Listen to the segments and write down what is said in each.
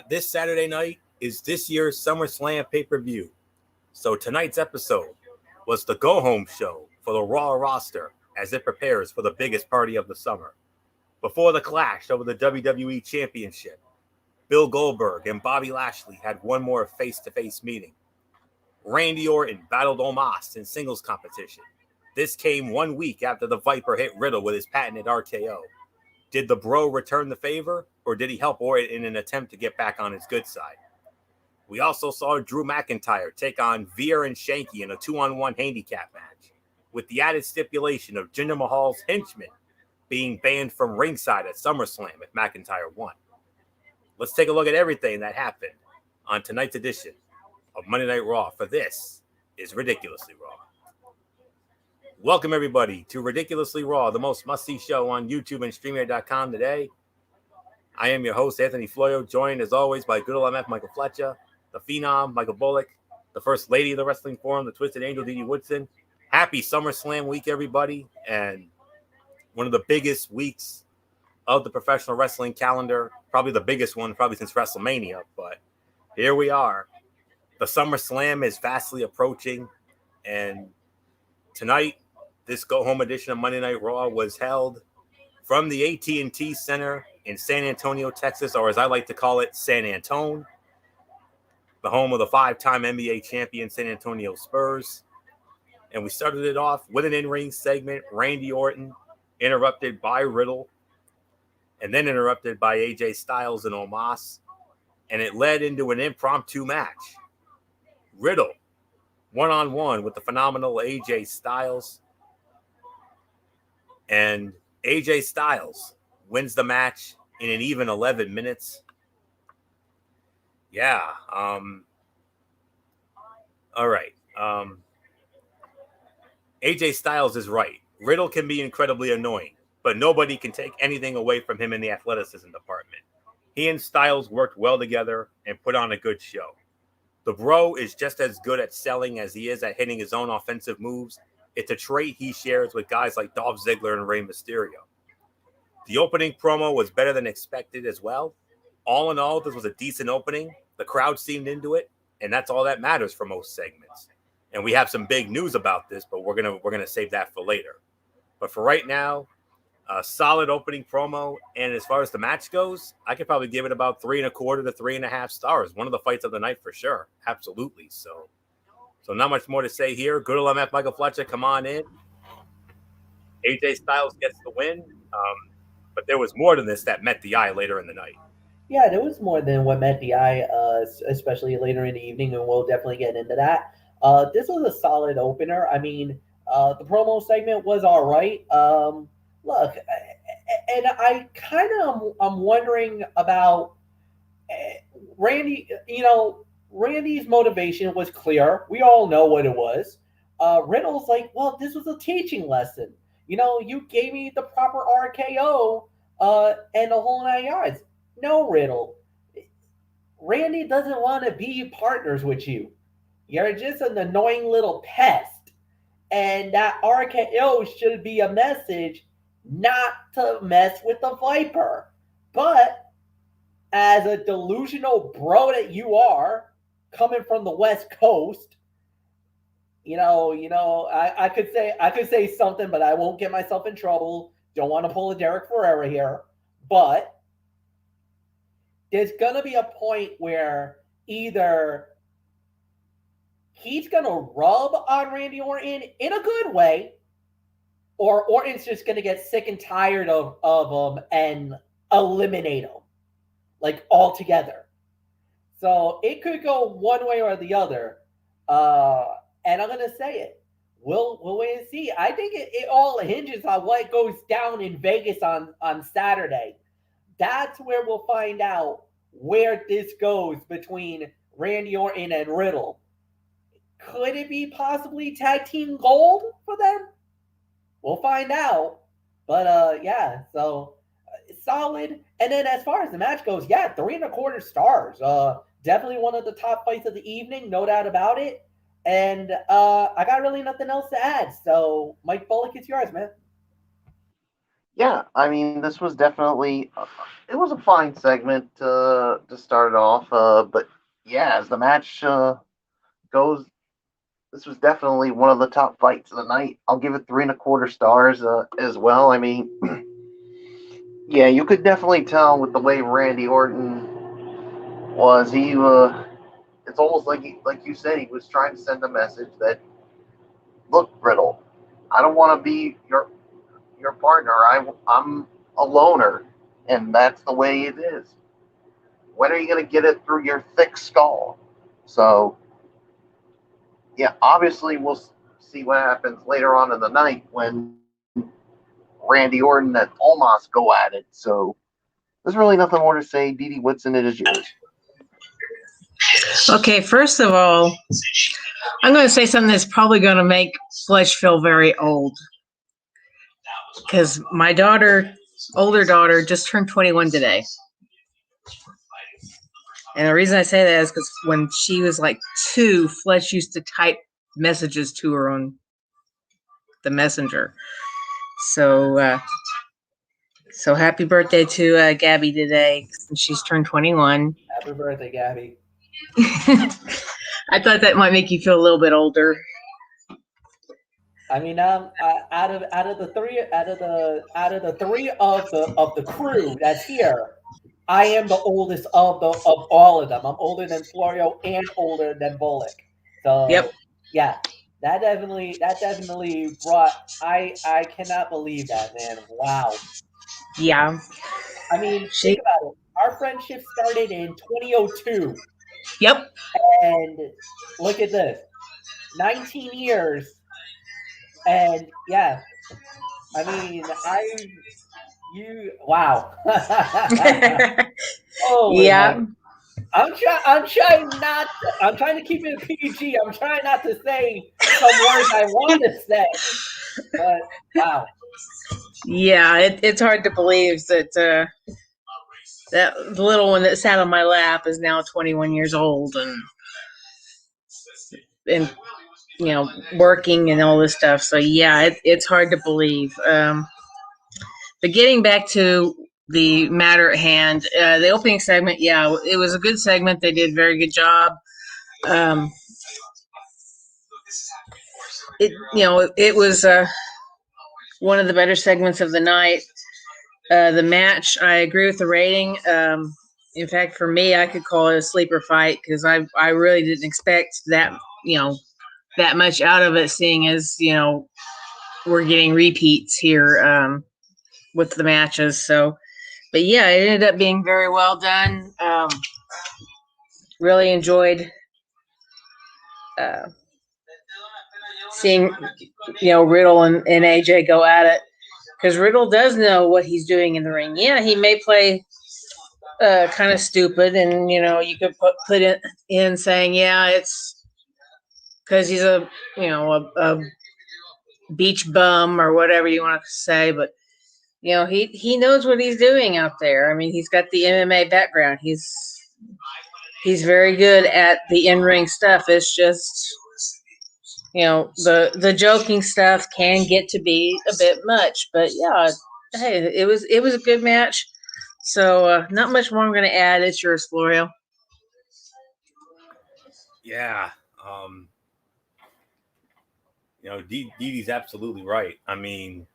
This Saturday night is this year's SummerSlam pay-per-view. So tonight's episode was the go-home show for the Raw roster as it prepares for the biggest party of the summer. Before the clash over the WWE Championship, Bill Goldberg and Bobby Lashley had one more face-to-face meeting. Randy Orton battled Omos in singles competition. This came 1 week after the Viper hit Riddle with his patented RKO. Did the bro return the favor, or did he help Orton in an attempt to get back on his good side? We also saw Drew McIntyre take on Veer and Shanky in a 2-on-1 handicap match, with the added stipulation of Jinder Mahal's henchman being banned from ringside at SummerSlam if McIntyre won. Let's take a look at everything that happened on tonight's edition of Monday Night Raw, for this is Ridiculously Raw. Welcome, everybody, to Ridiculously Raw, the most must-see show on YouTube and StreamYard.com today. I am your host, Anthony Floyo, joined, as always, by good old MF Michael Fletcher, the Phenom, Michael Bullock, the First Lady of the Wrestling Forum, the Twisted Angel, Dee Dee Woodson. Happy SummerSlam week, everybody, and one of the biggest weeks of the professional wrestling calendar, probably the biggest one, probably since WrestleMania, but here we are. The SummerSlam is vastly approaching, and tonight, this go-home edition of Monday Night Raw was held from the AT&T Center in San Antonio, Texas, or as I like to call it, San Antone, the home of the five-time NBA champion San Antonio Spurs. And we started it off with an in-ring segment, Randy Orton, interrupted by Riddle, and then interrupted by AJ Styles and Omos, and it led into an impromptu match. Riddle, one-on-one with the phenomenal AJ Styles, and AJ Styles wins the match in an even 11 minutes. Yeah. All right. AJ Styles is right. Riddle can be incredibly annoying, but nobody can take anything away from him in the athleticism department. He and Styles worked well together and put on a good show. The bro is just as good at selling as he is at hitting his own offensive moves. It's a trait he shares with guys like Dolph Ziggler and Rey Mysterio. The opening promo was better than expected as well. All in all, this was a decent opening. The crowd seemed into it, and that's all that matters for most segments. And we have some big news about this, but we're gonna save that for later. But for right now, a solid opening promo. And as far as the match goes, I could probably give it about 3.25 to 3.5 stars. One of the fights of the night for sure. Absolutely. So not much more to say here. Good old MF Michael Fletcher, come on in. AJ Styles gets the win. But there was more than this that met the eye later in the night. Yeah, there was more than what met the eye, especially later in the evening, and we'll definitely get into that. This was a solid opener. I mean, the promo segment was all right. Look, and I kind of I'm wondering about Randy. Randy's motivation was clear. We all know what it was. Riddle's like, well, this was a teaching lesson. You gave me the proper RKO and the whole 9 yards. No, Riddle. Randy doesn't want to be partners with you. You're just an annoying little pest. And that RKO should be a message not to mess with the Viper. But as a delusional bro that you are, coming from the West Coast, I could say something, but I won't get myself in trouble. Don't want to pull a Derek Ferrera here. But there's going to be a point where either he's going to rub on Randy Orton in a good way, or Orton's just going to get sick and tired of him and eliminate him, like altogether. So it could go one way or the other. And I'm going to say it. We'll wait and see. I think it all hinges on what goes down in Vegas on Saturday. That's where we'll find out where this goes between Randy Orton and Riddle. Could it be possibly tag team gold for them? We'll find out. But yeah, so solid. And then as far as the match goes, yeah, 3.25 stars. Definitely one of the top fights of the evening, no doubt about it. And I got really nothing else to add. So Mike Bullock, it's yours, man. Yeah, I mean, this was definitely it was a fine segment to start it off. But yeah, as the match goes, this was definitely one of the top fights of the night. I'll give it 3.25 stars as well. I mean, yeah, you could definitely tell with the way Randy Orton was. It's almost like you said, he was trying to send a message that, look, Riddle, I don't want to be your partner. I'm a loner, and that's the way it is. When are you going to get it through your thick skull? So, yeah, obviously we'll see what happens later on in the night when Randy Orton and Omos go at it. So, there's really nothing more to say. Didi Whitson, it is yours. Okay, first of all, I'm going to say something that's probably going to make Fletch feel very old. Because my older daughter, just turned 21 today. And the reason I say that is because when she was like 2, Fletch used to type messages to her on the messenger. So, so happy birthday to Gabby today. She's turned 21. Happy birthday, Gabby. I thought that might make you feel a little bit older. I mean, out of the three of the crew that's here, I am the oldest of all of them. I'm older than Florio and older than Bullock. So Yep. yeah, that definitely brought. I cannot believe that, man. Wow. Yeah. I mean, think about it. Our friendship started in 2002. Yep. And look at this, 19 years. And yeah, I mean, wow. Holy Yeah. heck. I'm trying to keep it PG. I'm trying not to say some words I want to say. But wow. Yeah, it's hard to believe that that the little one that sat on my lap is now 21 years old and working and all this stuff. So yeah, it's hard to believe. But getting back to the matter at hand, the opening segment, yeah, it was a good segment. They did a very good job. It was one of the better segments of the night. The match, I agree with the rating. In fact, for me, I could call it a sleeper fight because I really didn't expect that that much out of it, seeing as we're getting repeats here with the matches. So, but yeah, it ended up being very well done. Really enjoyed seeing Riddle and AJ go at it, because Riddle does know what he's doing in the ring. Yeah, he may play kind of stupid, and you could put it in saying, yeah, it's because he's a beach bum or whatever you want to say, but he knows what he's doing out there. I mean, he's got the MMA background. He's very good at the in-ring stuff. It's just the joking stuff can get to be a bit much, but yeah, hey, it was a good match. So not much more I'm going to add. It's yours, Florio. Yeah. Didi's absolutely right. I mean,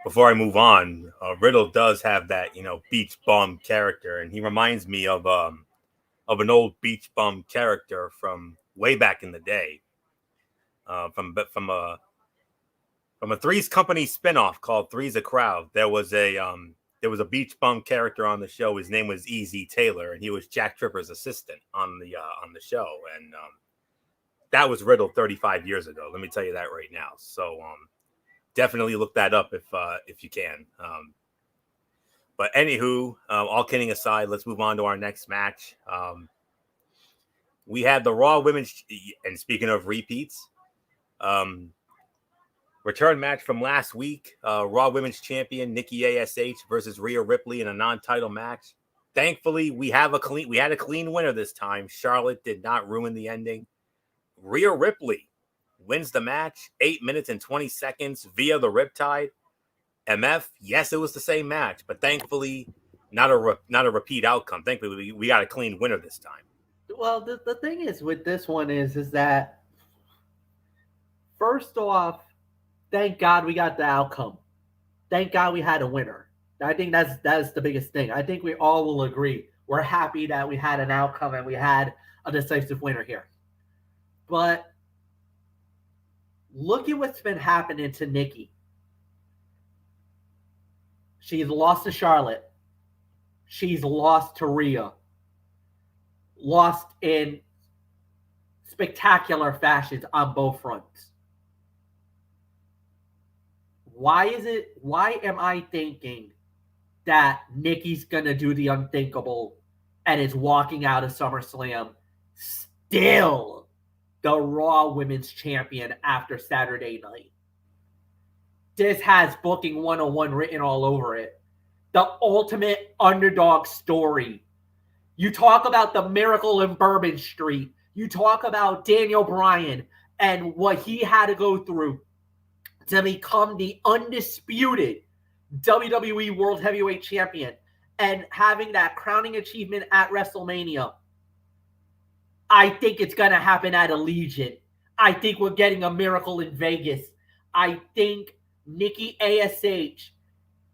before I move on, Riddle does have that, beach bum character, and he reminds me of an old beach bum character from way back in the day, from a Three's Company spinoff called Three's a Crowd. There was a beach bum character on the show. His name was E.Z. Taylor, and he was Jack Tripper's assistant on the show, and that was Riddle 35 years ago. Let me tell you that right now. So definitely look that up if you can. But anywho, all kidding aside, let's move on to our next match. We had the Raw Women's, and speaking of repeats, return match from last week. Raw Women's Champion Nikki ASH versus Rhea Ripley in a non-title match. Thankfully, we had a clean winner this time. Charlotte did not ruin the ending. Rhea Ripley wins the match 8 minutes and 20 seconds via the Riptide. MF, yes, it was the same match, but thankfully, not a repeat outcome. Thankfully, we got a clean winner this time. Well, the thing is with this one is that first off, thank God we got the outcome. Thank God we had a winner. I think that's the biggest thing. I think we all will agree. We're happy that we had an outcome and we had a decisive winner here. But look at what's been happening to Nikki. She's lost to Charlotte. She's lost to Rhea. Lost in spectacular fashions on both fronts. Why am I thinking that Nikki's going to do the unthinkable and is walking out of SummerSlam still the Raw Women's Champion after Saturday night? This has Booking 101 written all over it. The ultimate underdog story. You talk about the miracle in Bourbon Street. You talk about Daniel Bryan and what he had to go through to become the undisputed WWE World Heavyweight Champion and having that crowning achievement at WrestleMania. I think it's going to happen at Allegiant. I think we're getting a miracle in Vegas. I think Nikki ASH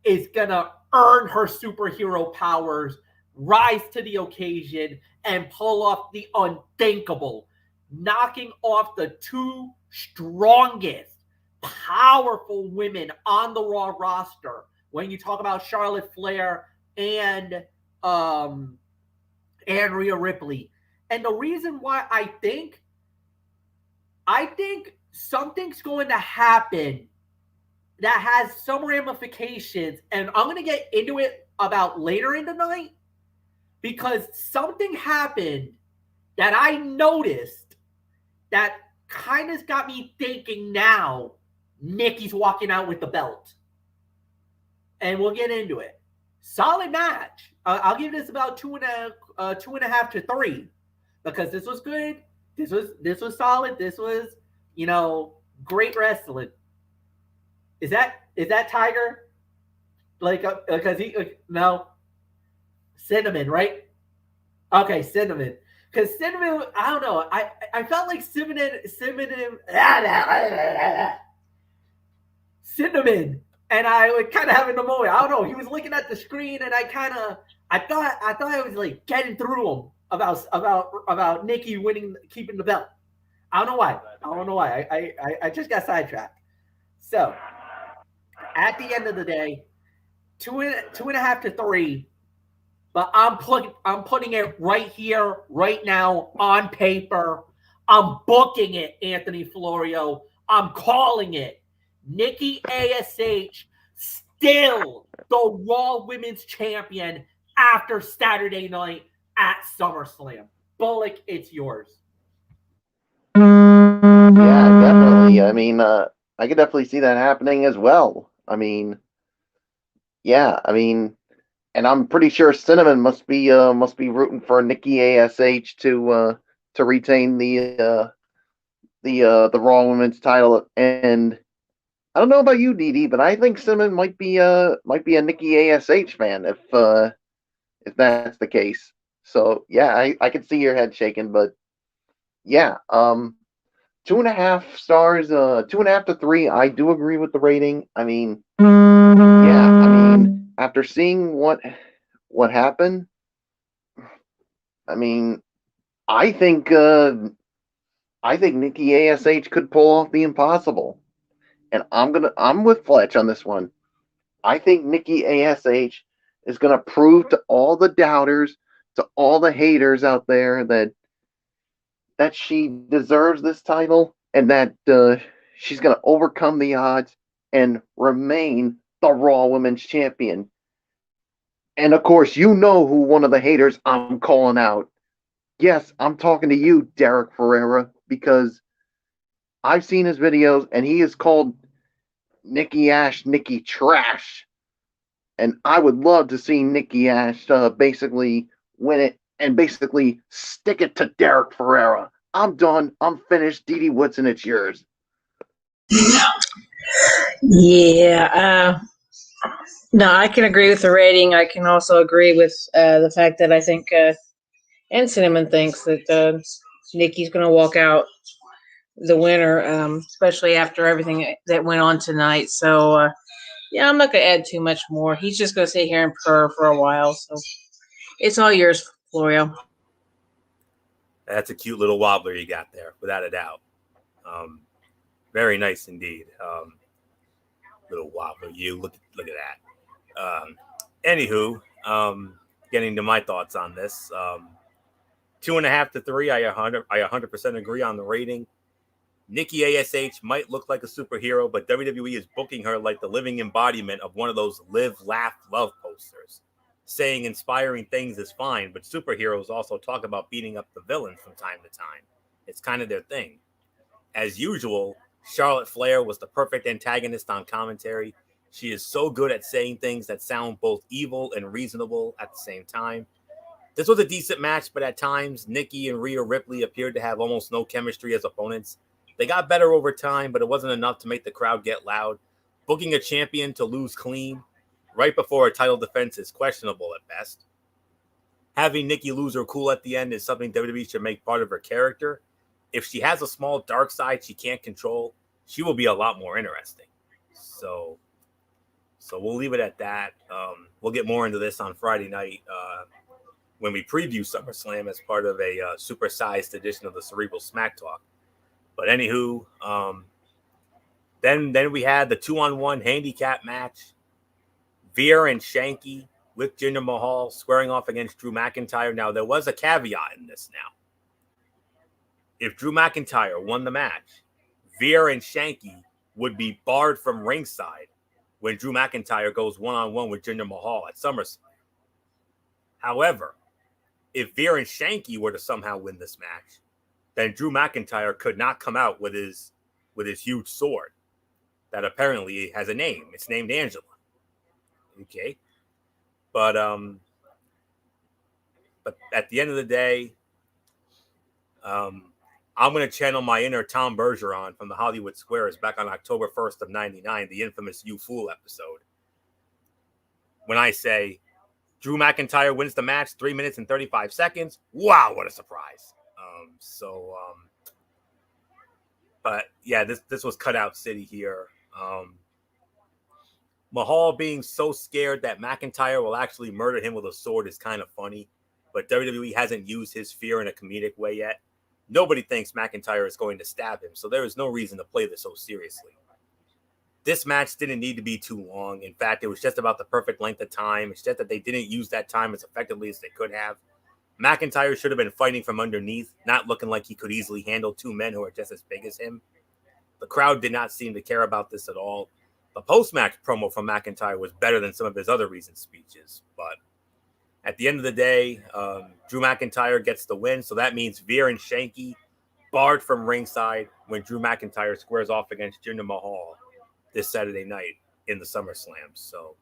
is going to earn her superhero powers, rise to the occasion, and pull off the unthinkable, knocking off the two strongest, powerful women on the Raw roster. When you talk about Charlotte Flair and Rhea Ripley. And the reason why I think something's going to happen that has some ramifications, and I'm going to get into it about later in the night, because something happened that I noticed that kind of got me thinking now Nikki's walking out with the belt. And we'll get into it. Solid match. I'll give this about 2.5 to 3, because this was good. This was solid. This was, great wrestling. Is that Tiger? Like, because he no. Cinnamon, right? Okay, Cinnamon. Because Cinnamon, I don't know. I felt like Cinnamon, and I was kind of having the moment. I don't know. He was looking at the screen, and I thought I was like getting through him about Nikki winning, keeping the belt. I don't know why. I just got sidetracked. So at the end of the day, 2.5 to 3. But I'm putting it right here, right now, on paper. I'm booking it, Anthony Florio. I'm calling it. Nikki ASH, still the Raw Women's Champion after Saturday night at SummerSlam. Bullock, it's yours. Yeah, definitely. I mean, I could definitely see that happening as well. I mean, yeah, and I'm pretty sure Cinnamon must be rooting for Nikki ASH to retain the Raw Women's title. And I don't know about you, DD, but I think Cinnamon might be a Nikki ASH fan if that's the case. So yeah, I can see your head shaking, but yeah, 2.5 stars, 2.5 to 3. I do agree with the rating. After seeing what happened, I think Nikki ASH could pull off the impossible, and I'm with Fletch on this one. I think Nikki ASH is gonna prove to all the doubters, to all the haters out there, that she deserves this title, and that she's gonna overcome the odds and remain the Raw Women's Champion. And of course, you know who one of the haters I'm calling out. Yes, I'm talking to you, Derek Ferreira, because I've seen his videos, and he is called Nikki ASH Nikki Trash. And I would love to see Nikki ASH basically win it and basically stick it to Derek Ferreira. I'm done. I'm finished. DD Woodson, it's yours. Yeah. No, I can agree with the rating. I can also agree with the fact that I think, and Cinnamon thinks that Nikki's going to walk out the winner, especially after everything that went on tonight. So, yeah, I'm not going to add too much more. He's just going to sit here and purr for a while. So, it's all yours, Florio. That's a cute little wobbler you got there, without a doubt. Very nice indeed. Little wobbler, you look at that. Anywho, getting to my thoughts on this. 2.5 to 3. I 100% agree on the rating. Nikki ASH might look like a superhero, but WWE is booking her like the living embodiment of one of those live, laugh, love posters. Saying inspiring things is fine, but superheroes also talk about beating up the villains from time to time. It's kind of their thing. As usual, Charlotte Flair was the perfect antagonist on commentary. She is so good at saying things that sound both evil and reasonable at the same time. This was a decent match, but at times, Nikki and Rhea Ripley appeared to have almost no chemistry as opponents. They got better over time, but it wasn't enough to make the crowd get loud. Booking a champion to lose clean right before a title defense is questionable at best. Having Nikki lose her cool at the end is something WWE should make part of her character. If she has a small dark side she can't control, she will be a lot more interesting. So we'll leave it at that. We'll get more into this on Friday night when we preview SummerSlam as part of a supersized edition of the Cerebral Smack Talk. But anywho, then we had the 2-on-1 handicap match. Veer and Shanky with Jinder Mahal squaring off against Drew McIntyre. Now, there was a caveat in this now. If Drew McIntyre won the match, Veer and Shanky would be barred from ringside when Drew McIntyre goes one-on-one with Jinder Mahal at SummerSlam. However, if Veer and Shanky were to somehow win this match, then Drew McIntyre could not come out with his huge sword that apparently has a name. It's named Angela. Okay. But at the end of the day, I'm going to channel my inner Tom Bergeron from the Hollywood Squares back on October 1st of 99, the infamous You Fool episode. When I say Drew McIntyre wins the match 3 minutes and 35 seconds. Wow, what a surprise. But yeah, this was cutout city here. Mahal being so scared that McIntyre will actually murder him with a sword is kind of funny, but WWE hasn't used his fear in a comedic way yet. Nobody thinks McIntyre is going to stab him, so there is no reason to play this so seriously. This match didn't need to be too long. In fact, it was just about the perfect length of time. It's just that they didn't use that time as effectively as they could have. McIntyre should have been fighting from underneath, not looking like he could easily handle two men who are just as big as him. The crowd did not seem to care about this at all. The post-match promo from McIntyre was better than some of his other recent speeches. But at the end of the day, Drew McIntyre gets the win. So that means Veer and Shanky barred from ringside when Drew McIntyre squares off against Jinder Mahal this Saturday night in the SummerSlam. So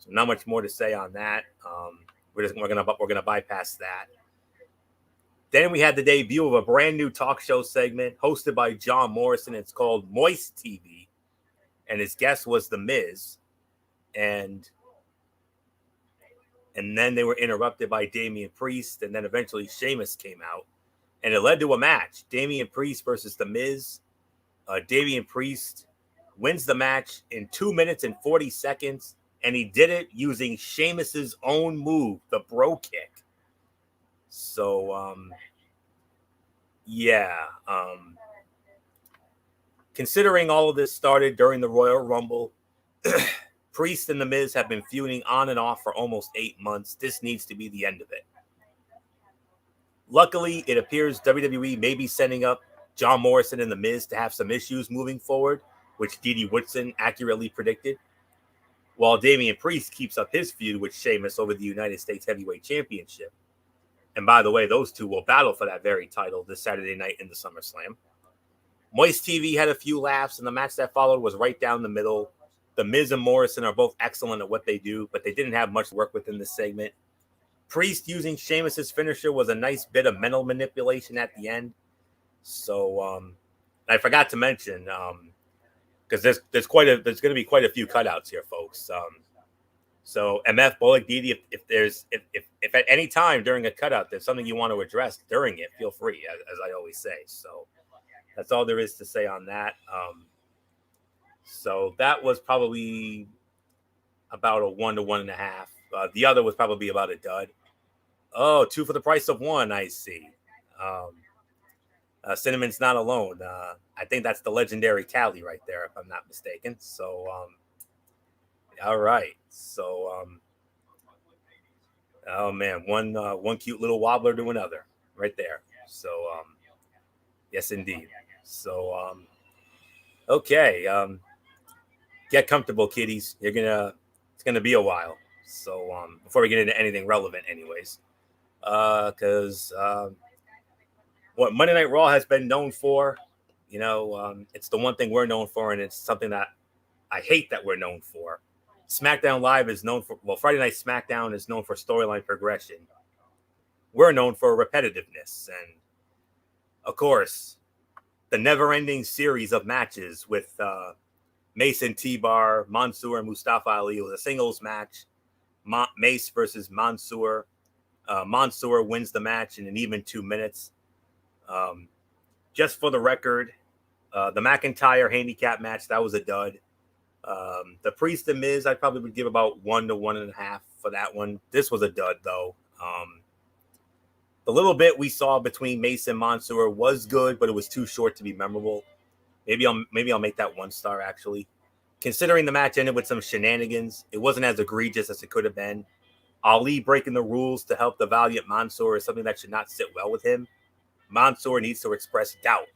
not much more to say on that. We're gonna bypass that. Then we had the debut of a brand new talk show segment hosted by John Morrison. It's called Moist TV, and his guest was The Miz, and then they were interrupted by Damian Priest, and then eventually Sheamus came out, and it led to a match: Damian Priest versus The Miz. Damian Priest wins the match in 2 minutes and 40 seconds, and he did it using Sheamus's own move, the bro kick. So, considering all of this started during the Royal Rumble, Priest and The Miz have been feuding on and off for almost 8 months. This needs to be the end of it. Luckily, it appears WWE may be setting up John Morrison and The Miz to have some issues moving forward, which Didi Woodson accurately predicted, while Damian Priest keeps up his feud with Sheamus over the United States Heavyweight Championship. And by the way, those two will battle for that very title this Saturday night in the SummerSlam. Moist TV had a few laughs, and the match that followed was right down the middle. The Miz and Morrison are both excellent at what they do, but they didn't have much work within this segment. Priest using Sheamus's finisher was a nice bit of mental manipulation at the end. So I forgot to mention, because there's going to be quite a few cutouts here, folks. So MF Bullock, Didi, if at any time during a cutout there's something you want to address during it, feel free, as I always say. So that's all there is to say on that. So that was probably about a 1 to 1.5. The other was probably about a dud. Oh, 2 for the price of 1. I see. Cinnamon's not alone. I think that's the legendary Callie right there, if I'm not mistaken. So, all right. So, oh man, one cute little wobbler to another, right there. So, yes, indeed. So, okay. Get comfortable, kiddies. It's gonna be a while. So, before we get into anything relevant, anyways, because what Monday Night Raw has been known for, it's the one thing we're known for, and it's something that I hate that we're known for. SmackDown Live is known for, Friday Night SmackDown is known for storyline progression. We're known for repetitiveness, and of course, the never-ending series of matches with Mason T-Bar, Mansoor, and Mustafa Ali. It was a singles match, Mace versus Mansoor. Mansoor wins the match in an even 2 minutes. Just for the record, the McIntyre handicap match, that was a dud. The Priest and Miz, I probably would give about 1 to 1.5 for that one. This was a dud, though. The little bit we saw between Mace and Mansoor was good, but it was too short to be memorable. Maybe I'll make that 1 star, actually. Considering the match ended with some shenanigans, it wasn't as egregious as it could have been. Ali breaking the rules to help the valiant Mansoor is something that should not sit well with him. Mansoor needs to express doubt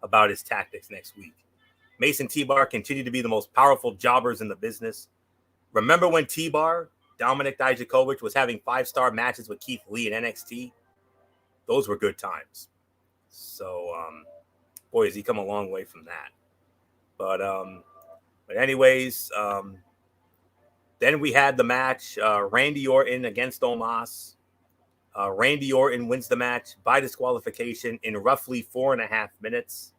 about his tactics next week. Mason T-Bar continue to be the most powerful jobbers in the business. Remember when T-Bar, Dominic Dijakovic, was having 5-star matches with Keith Lee in NXT? Those were good times. So, boy, has he come a long way from that. But anyways, then we had the match, Randy Orton against Omos. Randy Orton wins the match by disqualification in roughly 4.5 minutes.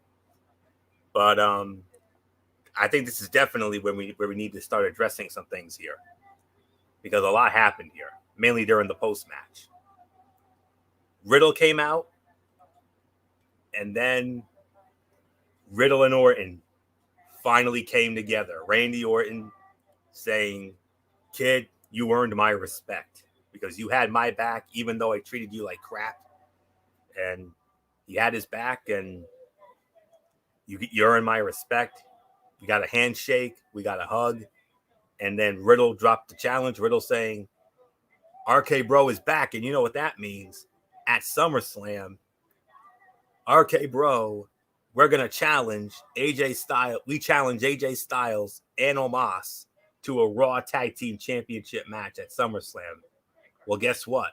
But I think this is definitely where we need to start addressing some things here, because a lot happened here, mainly during the post-match. Riddle came out, and then Riddle and Orton finally came together. Randy Orton saying, "Kid, you earned my respect because you had my back, even though I treated you like crap." And he had his back, and you earned my respect. We got a handshake, we got a hug, and then Riddle dropped the challenge. Riddle saying, "RK Bro is back," and you know what that means. At SummerSlam, RK Bro, we're gonna challenge AJ Styles. We challenge AJ Styles and Omos to a Raw Tag Team Championship match at SummerSlam. Well, guess what?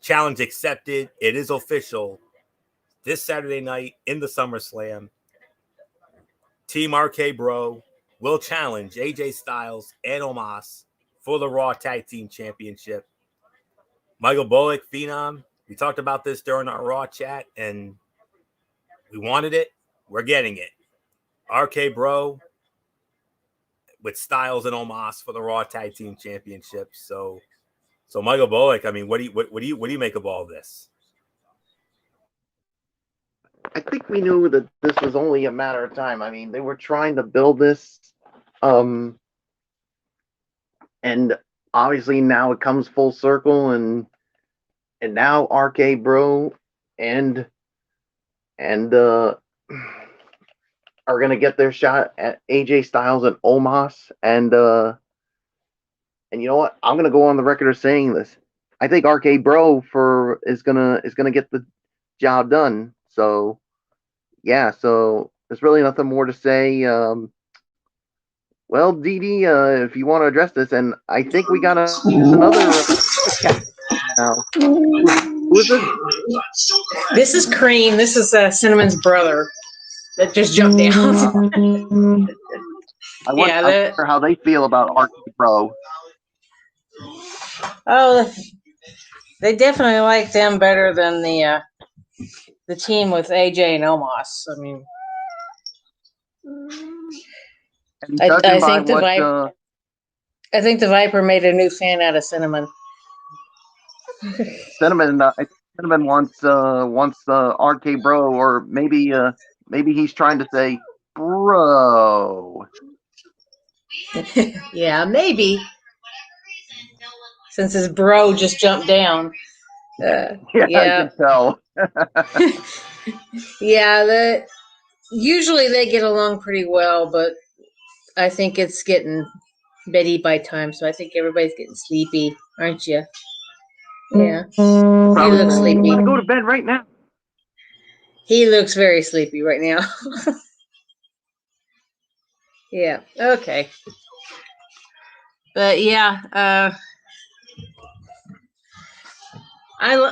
Challenge accepted. It is official. This Saturday night in the SummerSlam, Team RK Bro will challenge AJ Styles and Omos for the Raw Tag Team Championship. Michael Bullock, Phenom, we talked about this during our Raw chat, and we wanted it. We're getting it. RK Bro with Styles and Omos for the Raw Tag Team Championship. So Michael Bullock, I mean, what do you make of all this? I think we knew that this was only a matter of time. I mean, they were trying to build this, and obviously now it comes full circle, and now RK Bro and are gonna get their shot at AJ Styles and Omos, and you know what? I'm gonna go on the record of saying this. I think RK Bro is gonna get the job done. So yeah, so there's really nothing more to say. Well, Didi, if you want to address this, and I think we got another now. Who is this? This is Cream. This is Cinnamon's brother that just jumped down. I wonder how they feel about RK Bro. Oh, they definitely like them better than the team with AJ and Omos. I mean, I think the vibe. I think the Viper made a new fan out of Cinnamon. Cinnamon, Cinnamon wants RK Bro, or maybe he's trying to say bro. Yeah, maybe. Since his bro just jumped down. Yeah, Yeah. I can tell. Yeah, usually they get along pretty well, but I think it's getting bedtime time, so I think everybody's getting sleepy, aren't you? Yeah. He looks I sleepy. want to go to bed right now. He looks very sleepy right now. Yeah. Okay. But yeah, I'm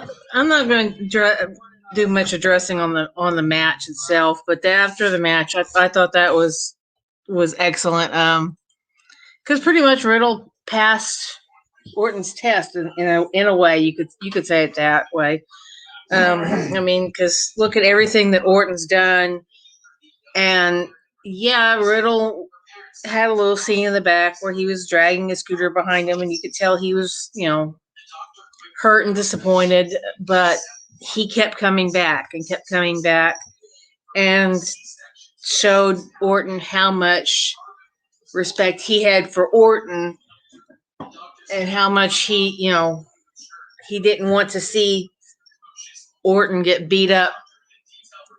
not going to do much addressing on the match itself, but after the match, I thought that was excellent. Because pretty much Riddle passed Orton's test in a way. You could say it that way. I mean, because look at everything that Orton's done, and yeah, Riddle had a little scene in the back where he was dragging his scooter behind him, and you could tell he was, hurt and disappointed, but he kept coming back and showed Orton how much respect he had for Orton and how much he didn't want to see Orton get beat up,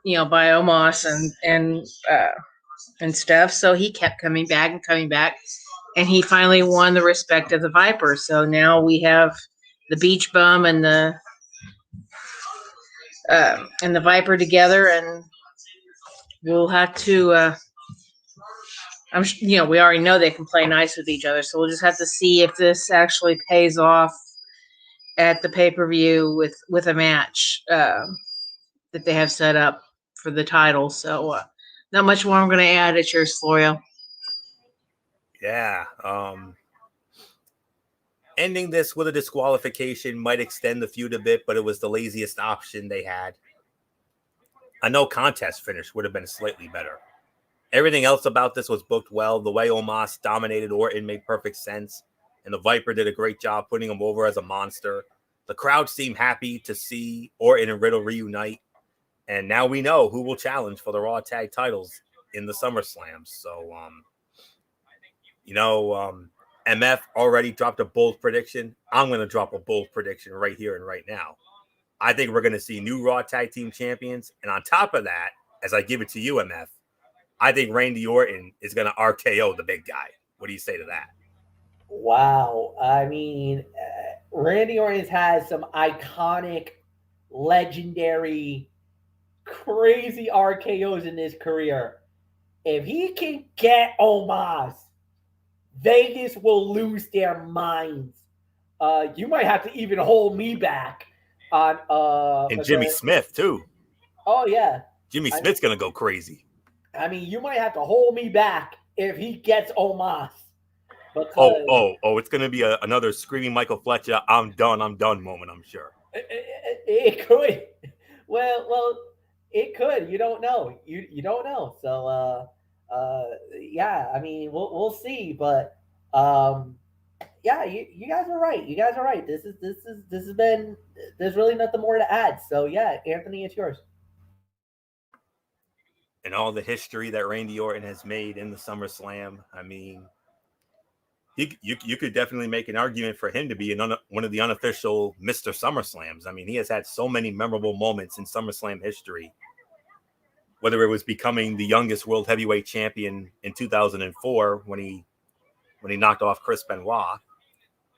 by Omos and stuff. So he kept coming back, and he finally won the respect of the Viper. So now we have the Beach Bum and the Viper together, and we'll have to. We already know they can play nice with each other, so we'll just have to see if this actually pays off at the pay-per-view with a match that they have set up for the title. So not much more I'm going to add. It's yours, Florio. Yeah. Ending this with a disqualification might extend the feud a bit, but it was the laziest option they had. A no contest finish would have been slightly better. Everything else about this was booked well. The way Omos dominated Orton made perfect sense, and the Viper did a great job putting him over as a monster. The crowd seemed happy to see Orton and Riddle reunite, and now we know who will challenge for the Raw Tag titles in the SummerSlam. So, MF already dropped a bold prediction. I'm going to drop a bold prediction right here and right now. I think we're going to see new Raw Tag Team Champions, and on top of that, as I give it to you, MF, I think Randy Orton is going to RKO the big guy. What do you say to that? Wow. I mean, Randy Orton has some iconic, legendary, crazy RKOs in his career. If he can get Omos, Vegas will lose their minds. You might have to even hold me back on and Jimmy Smith too. Oh yeah. Jimmy Smith's going to go crazy. I mean, you might have to hold me back if he gets Omos. It's going to be another screaming Michael Fletcher, I'm done moment, I'm sure. It could. Well, it could. You don't know. You don't know. So, yeah, I mean, we'll see. But, yeah, you guys are right. You guys are right. This has been, there's really nothing more to add. So, yeah, Anthony, it's yours. And all the history that Randy Orton has made in the SummerSlam, I mean, you could definitely make an argument for him to be one of the unofficial Mr. SummerSlams. I mean, he has had so many memorable moments in SummerSlam history, whether it was becoming the youngest world heavyweight champion in 2004 when he knocked off Chris Benoit,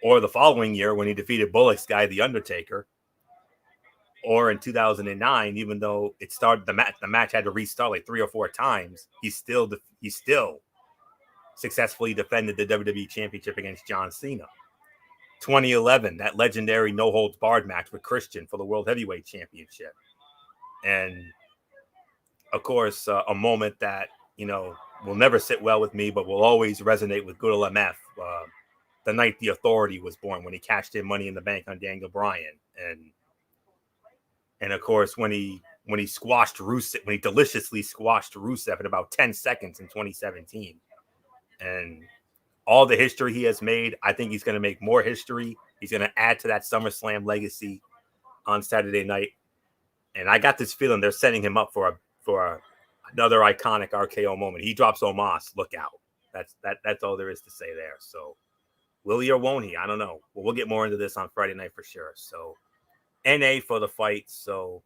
or the following year when he defeated Bullock's guy, The Undertaker, or in 2009, even though it started the match had to restart like 3 or 4 times, he still successfully defended the WWE Championship against John Cena. 2011, that legendary no-holds-barred match with Christian for the World Heavyweight Championship. And, of course, a moment that, will never sit well with me, but will always resonate with good old MF. The night The Authority was born, when he cashed in Money in the Bank on Daniel Bryan. And of course, when he squashed Rusev, when he deliciously squashed Rusev in about 10 seconds in 2017. And all the history he has made. I think he's going to make more history. He's going to add to that SummerSlam legacy on Saturday night. And I got this feeling they're setting him up for another iconic RKO moment. He drops Omos, look out. That's all there is to say there. So will he or won't he? I don't know. Well, we'll get more into this on Friday night for sure. So NA for the fight. So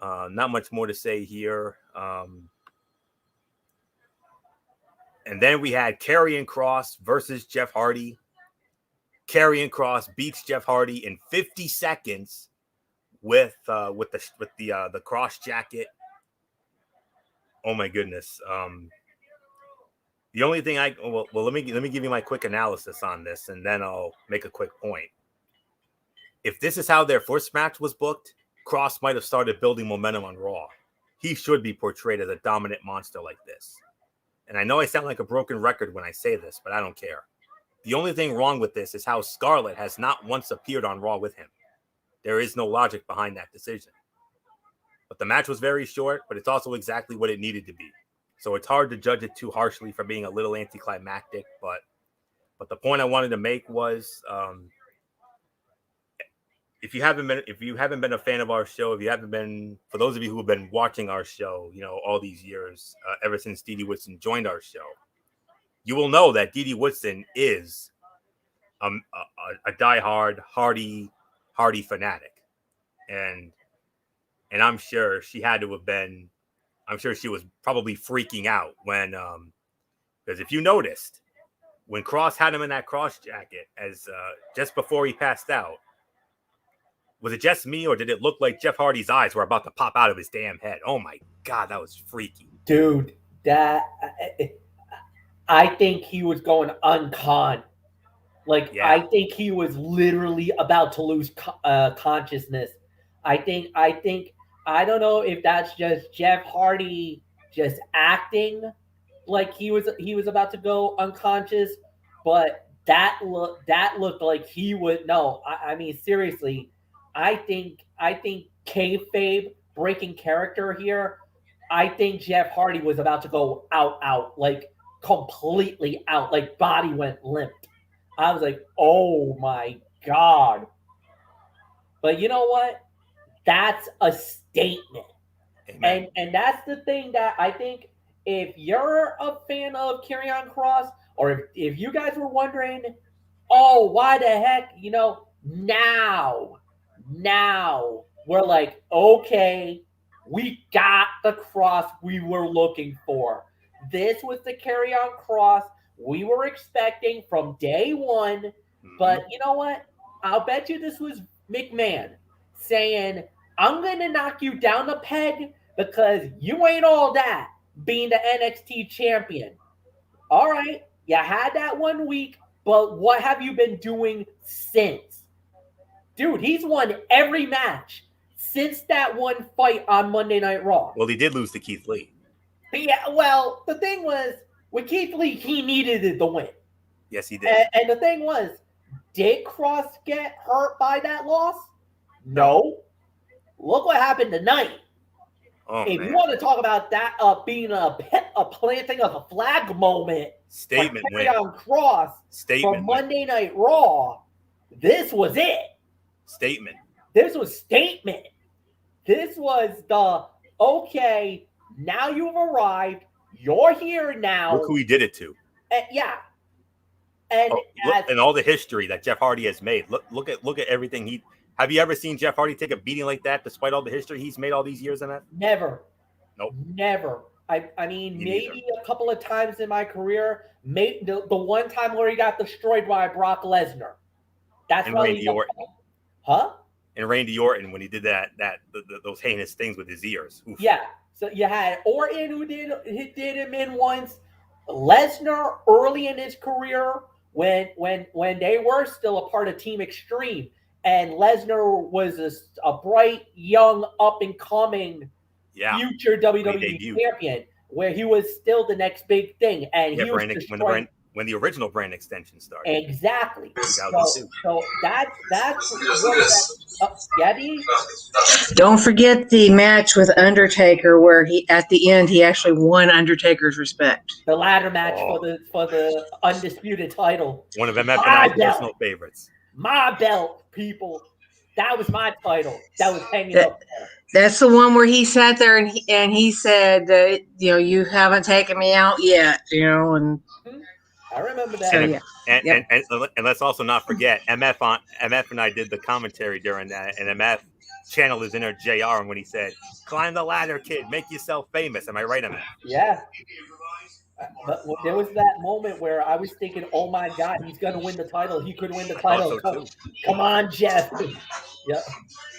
not much more to say here. And then we had Karrion Kross versus Jeff Hardy. Karrion Kross beats Jeff Hardy in 50 seconds with the cross jacket. Oh my goodness. The only thing let me give you my quick analysis on this, and then I'll make a quick point. If this is how their first match was booked, Kross might have started building momentum on Raw. He should be portrayed as a dominant monster like this. And I know I sound like a broken record when I say this, but I don't care. The only thing wrong with this is how Scarlett has not once appeared on Raw with him. There is no logic behind that decision. But the match was very short, but it's also exactly what it needed to be. So it's hard to judge it too harshly for being a little anticlimactic. But the point I wanted to make was, if you haven't been a fan of our show, for those of you who have been watching our show, all these years, ever since Dee Dee Woodson joined our show, you will know that Dee Dee Woodson is a diehard Hardy fanatic, and I'm sure she had to have been. I'm sure she was probably freaking out when, because if you noticed, when Kross had him in that cross jacket as just before he passed out, was it just me or did it look like Jeff Hardy's eyes were about to pop out of his damn head? Oh my God, that was freaky. Dude, I think he was going uncon. I think he was literally about to lose consciousness. I don't know if that's just Jeff Hardy just acting like he was about to go unconscious, but that looked like he would. No, I mean seriously, I think kayfabe breaking character here. I think Jeff Hardy was about to go out, like completely out, like body went limp. I was like, oh my God. But you know what? That's a statement. Amen. And that's the thing that I think if you're a fan of Karrion Kross, or if you guys were wondering, oh, why the heck, now we're like, okay, we got the Kross we were looking for. This was the Karrion Kross we were expecting from day one. Mm-hmm. But you know what? I'll bet you this was McMahon saying, I'm going to knock you down a peg because you ain't all that being the NXT champion. All right, you had that 1 week, but what have you been doing since? Dude, he's won every match since that one fight on Monday Night Raw. Well, he did lose to Keith Lee. Yeah, well, the thing was, with Keith Lee, he needed the win. Yes, he did. And the thing was, did Kross get hurt by that loss? No. Look what happened tonight. Oh, if man. you want to talk about that being a planting of a flag moment, Statement win. Karrion Kross Statement for Monday Night Raw, this was it. Statement. This was statement. This was the, okay, now you've arrived. You're here now. Look who he did it to. Yeah. And and all the history that Jeff Hardy has made. Look at everything he. Have you ever seen Jeff Hardy take a beating like that, despite all the history he's made all these years in that? Never. Nope. Never. I mean, maybe neither. a couple of times in my career. The one time where he got destroyed by Brock Lesnar. That's And why Randy Orton. Huh? And Randy Orton when he did those heinous things with his ears. Oof. Yeah. So you had Orton who did him in once. Lesnar early in his career when they were still a part of Team Extreme, and Lesnar was a bright, young, up and coming future WWE champion, where he was still the next big thing, and he was destroying. when the original brand extension started. Exactly. So 2002. that's what Gabby. Don't forget the match with Undertaker, where he at the end he actually won Undertaker's respect. The ladder match for the undisputed title. One of MF and I's personal favorites. My belt, people. That was my title. That was hanging up there. That's the one where he sat there and he said, you haven't taken me out yet, and I remember that. So, yeah. And let's also not forget MF and I did the commentary during that, and MF channeled his inner JR when he said, "Climb the ladder, kid. Make yourself famous." Am I right, MF? Yeah. But there was that moment where I was thinking, "Oh my God, he's gonna win the title. He could win the title. Come on, Jeff." Yeah.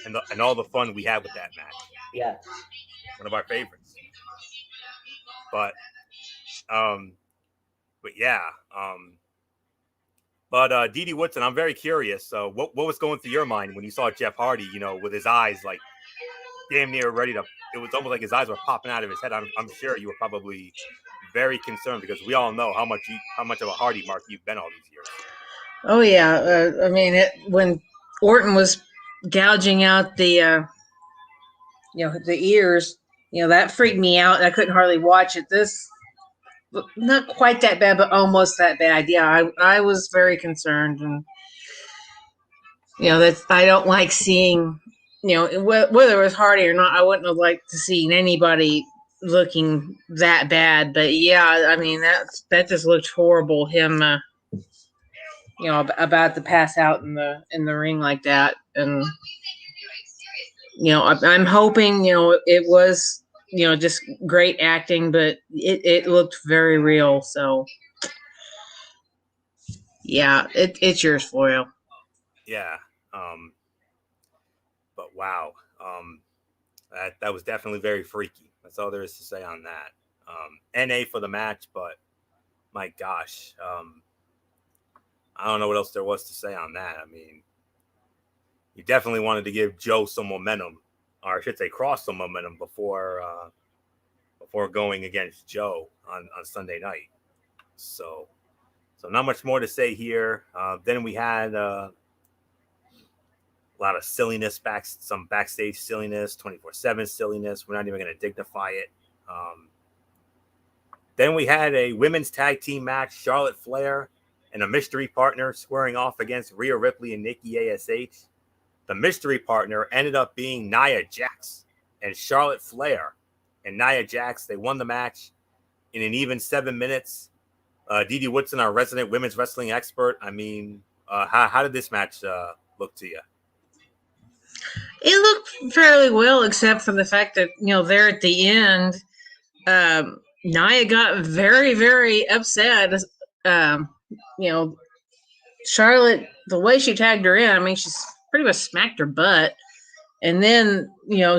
And all the fun we had with that match. Yeah. One of our favorites. But yeah. But Didi Woodson, I'm very curious. So what was going through your mind when you saw Jeff Hardy, with his eyes like damn near ready to, it was almost like his eyes were popping out of his head. I'm sure you were probably very concerned because we all know how much of a Hardy mark you've been all these years. Oh yeah. I mean, when Orton was gouging out the ears, that freaked me out. I couldn't hardly watch it. This, not quite that bad, but almost that bad. Yeah, I was very concerned, and I don't like seeing, whether it was Hardy or not. I wouldn't have liked to see anybody looking that bad. But yeah, I mean that just looked horrible. Him, about to pass out in the ring like that, and I'm hoping it was. Just great acting, but it looked very real. So, yeah, it's yours, Foil. Yeah. But wow. That was definitely very freaky. That's all there is to say on that. NA for the match, but my gosh. I don't know what else there was to say on that. I mean, you definitely wanted to give Joe some momentum. Or I should say cross some momentum before going against Joe on Sunday night. So not much more to say here. Then we had a lot of silliness, some backstage silliness, 24/7 silliness. We're not even going to dignify it. Then we had a women's tag team match, Charlotte Flair and a mystery partner squaring off against Rhea Ripley and Nikki ASH. The mystery partner ended up being Nia Jax and Charlotte Flair. And Nia Jax, they won the match in an even 7 minutes. Didi Woodson, our resident women's wrestling expert. I mean, how did this match look to you? It looked fairly well, except for the fact that, there at the end, Nia got very, very upset. Charlotte, the way she tagged her in, I mean, she's pretty much smacked her butt, and then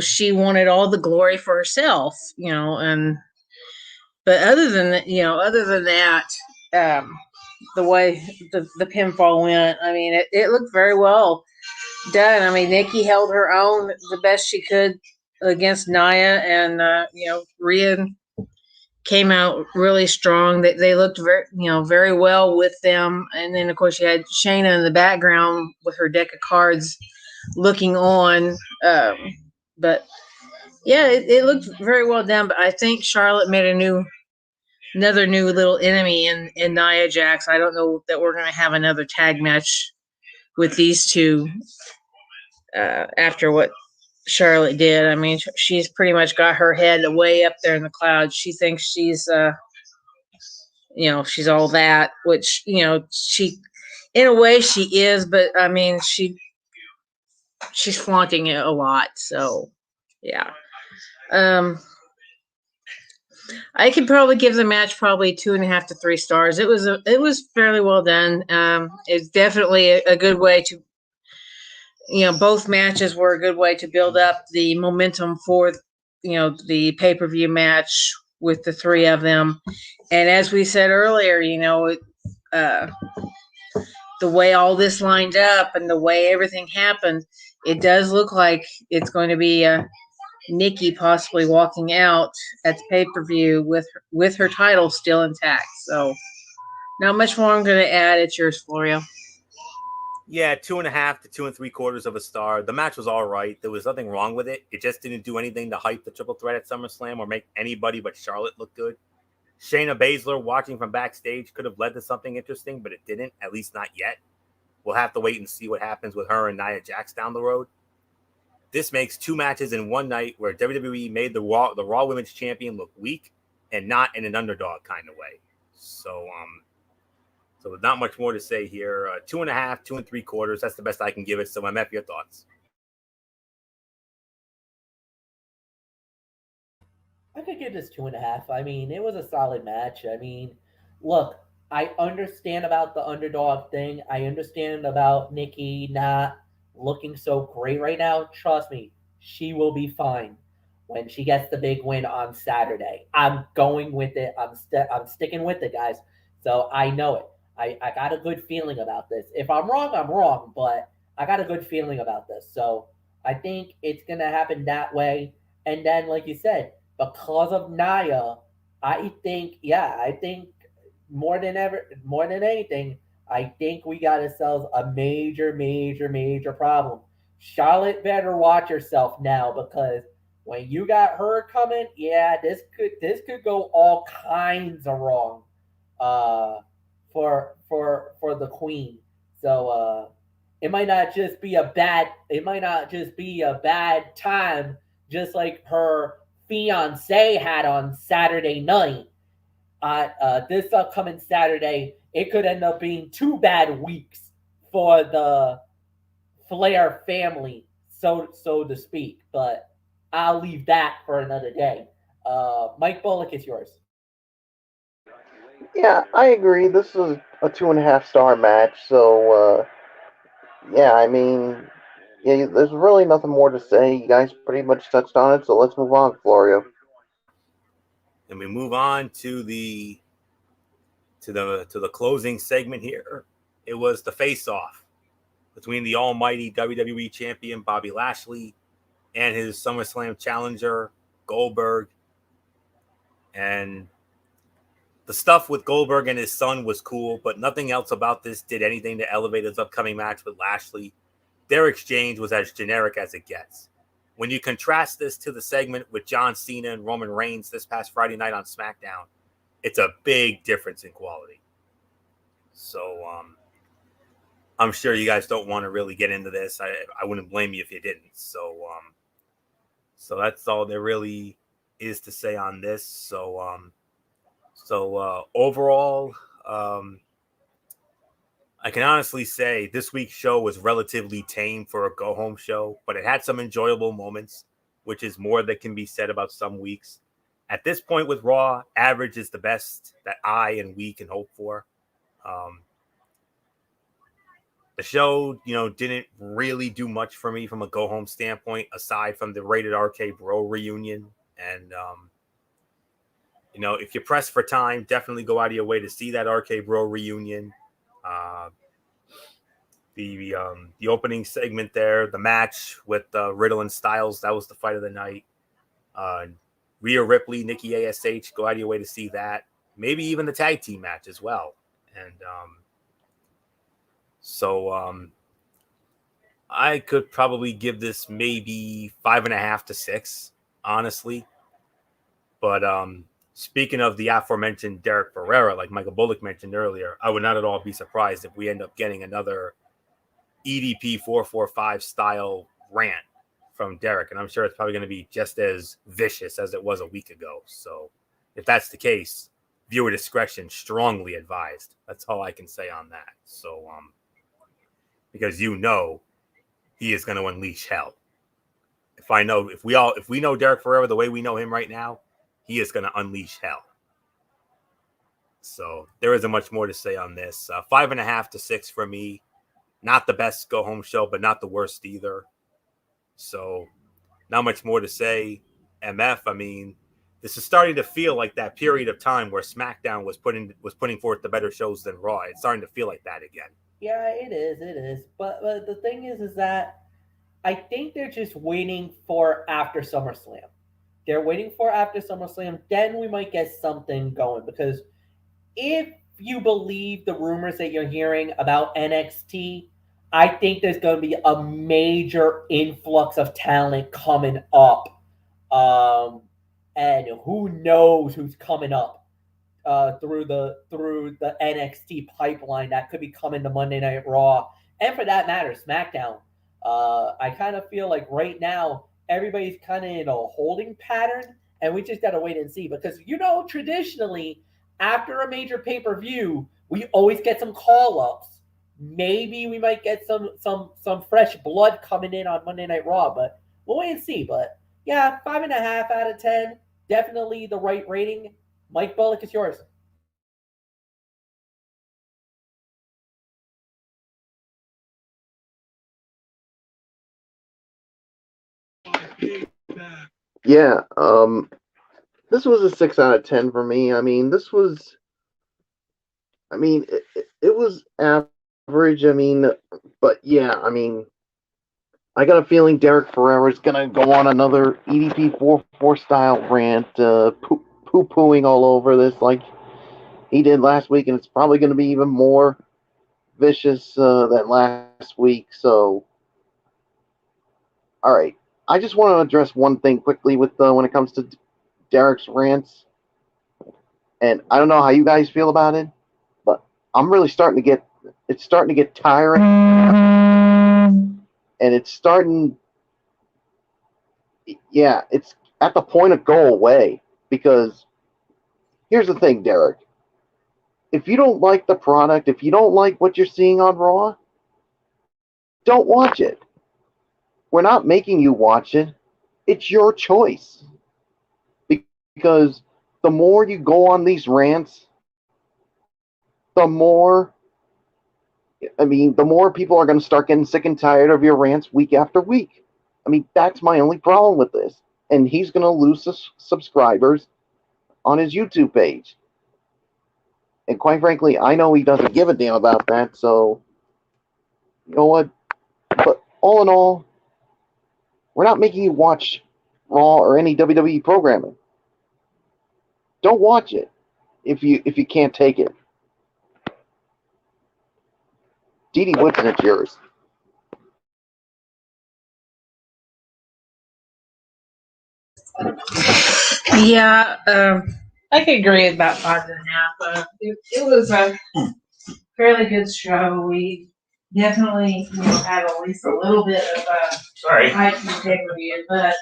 she wanted all the glory for herself, but other than that, the way the pinfall went, I mean, it looked very well done. I mean, Nikki held her own the best she could against Nia, and Rhea came out really strong. They looked very well with them. And then of course you had Shayna in the background with her deck of cards looking on. But yeah, it looked very well done. But I think Charlotte made another new little enemy in Nia Jax. I don't know that we're going to have another tag match with these two after what Charlotte did. I mean, she's pretty much got her head way up there in the clouds. She thinks she's, she's all that, which, she, in a way she is, but I mean, she's flaunting it a lot. So yeah. I could probably give the match probably 2.5 to 3 stars. It was fairly well done. It's definitely a good way to, both matches were a good way to build up the momentum for, the pay-per-view match with the 3 of them. And as we said earlier, the way all this lined up and the way everything happened, it does look like it's going to be Nikki possibly walking out at the pay-per-view with her title still intact. So Not much more I'm going to add. It's yours, Florio. Yeah, 2.5 to 2 3/4 of a star. The match was all right. There was nothing wrong with it. It just didn't do anything to hype the triple threat at SummerSlam or make anybody but Charlotte look good. Shayna Baszler watching from backstage could have led to something interesting, but it didn't, at least not yet. We'll have to wait and see what happens with her and Nia Jax down the road. This makes 2 matches in one night where WWE made the Raw Women's Champion look weak and not in an underdog kind of way. So not much more to say here. 2.5, 2 3/4. That's the best I can give it. So, MF, your thoughts? I could give this 2.5. I mean, it was a solid match. I mean, look, I understand about the underdog thing. I understand about Nikki not looking so great right now. Trust me, she will be fine when she gets the big win on Saturday. I'm going with it. I'm sticking with it, guys. So I know it. I got a good feeling about this. If I'm wrong, I'm wrong, but I got a good feeling about this. So I think it's gonna happen that way. And then, like you said, because of Naya, I think more than anything, I think we got ourselves a major, major, major problem. Charlotte better watch herself now because when you got her coming, yeah, this could go all kinds of wrong, uh, for the queen. So it might not just be a bad time, just like her fiance had on Saturday night. This upcoming Saturday, it could end up being 2 bad weeks for the Flair family, so to speak. But I'll leave that for another day. Mike Bullock is yours. Yeah, I agree. This was a 2.5 star match. So yeah, I mean, yeah, there's really nothing more to say. You guys pretty much touched on it. So let's move on, Florio. And we move on to the closing segment here. It was the face-off between the almighty WWE champion Bobby Lashley and his SummerSlam challenger Goldberg. And the stuff with Goldberg and his son was cool, but nothing else about this did anything to elevate his upcoming match with Lashley. Their exchange was as generic as it gets. When you contrast this to the segment with John Cena and Roman Reigns this past Friday night on SmackDown, it's a big difference in quality. So I'm sure you guys don't want to really get into this. I wouldn't blame you if you didn't. So that's all there really is to say on this. So overall, I can honestly say this week's show was relatively tame for a go-home show, but it had some enjoyable moments, which is more that can be said about some weeks. At this point with Raw, average is the best that I and we can hope for. The show, didn't really do much for me from a go-home standpoint, aside from the Rated RK Bro reunion. And, if you press for time, definitely go out of your way to see that RK Bro reunion. The opening segment there, the match with Riddle and Styles, that was the fight of the night. Rhea Ripley, Nikki ASH, go out of your way to see that. Maybe even the tag team match as well. And I could probably give this maybe 5.5 to 6, honestly. But speaking of the aforementioned Derek Ferreira, like Michael Bullock mentioned earlier, I would not at all be surprised if we end up getting another EDP 445 style rant from Derek. And I'm sure it's probably going to be just as vicious as it was a week ago. So if that's the case, viewer discretion strongly advised. That's all I can say on that. So, because he is going to unleash hell. If we know Derek Ferreira the way we know him right now, he is going to unleash hell. So there isn't much more to say on this. 5.5 to 6 for me. Not the best go home show, but not the worst either. So not much more to say. MF, I mean, this is starting to feel like that period of time where SmackDown was putting forth the better shows than Raw. It's starting to feel like that again. Yeah, it is. It is. But the thing is that I think they're just waiting for after SummerSlam. They're waiting for after SummerSlam. Then we might get something going because if you believe the rumors that you're hearing about NXT, I think there's going to be a major influx of talent coming up. And who knows who's coming up through the NXT pipeline that could be coming to Monday Night Raw, and for that matter, SmackDown. I kind of feel like right now everybody's kind of in a holding pattern, and we just got to wait and see because traditionally after a major pay-per-view, we always get some call-ups. Maybe we might get some fresh blood coming in on Monday Night Raw, but we'll wait and see. But yeah, 5.5 out of 10, definitely the right rating. Mike Bullock, it's yours. Yeah, this was a 6 out of 10 for me. I mean, it was average. I mean, but yeah, I mean, I got a feeling Derek Ferrer is gonna go on another EDP 4-4 style rant, poo-pooing all over this like he did last week, and it's probably going to be even more vicious than last week. So, all right, I just want to address one thing quickly with when it comes to Derek's rants, and I don't know how you guys feel about it, but I'm really starting to get tiring, and it's starting. Yeah, it's at the point of go away because here's the thing, Derek. If you don't like the product, if you don't like what you're seeing on Raw, don't watch it. We're not making you watch it. It's your choice. Because the more you go on these rants, the more people are going to start getting sick and tired of your rants week after week. I mean, that's my only problem with this. And he's going to lose subscribers on his YouTube page. And quite frankly, I know he doesn't give a damn about that, so you know what? But all in all, we're not making you watch Raw or any WWE programming. Don't watch it if you can't take it. Dee Woodson, it's yours. Yeah, I could agree with about 5.5. It was a fairly good show. We definitely had at least a little bit of hype and pay-per-view, but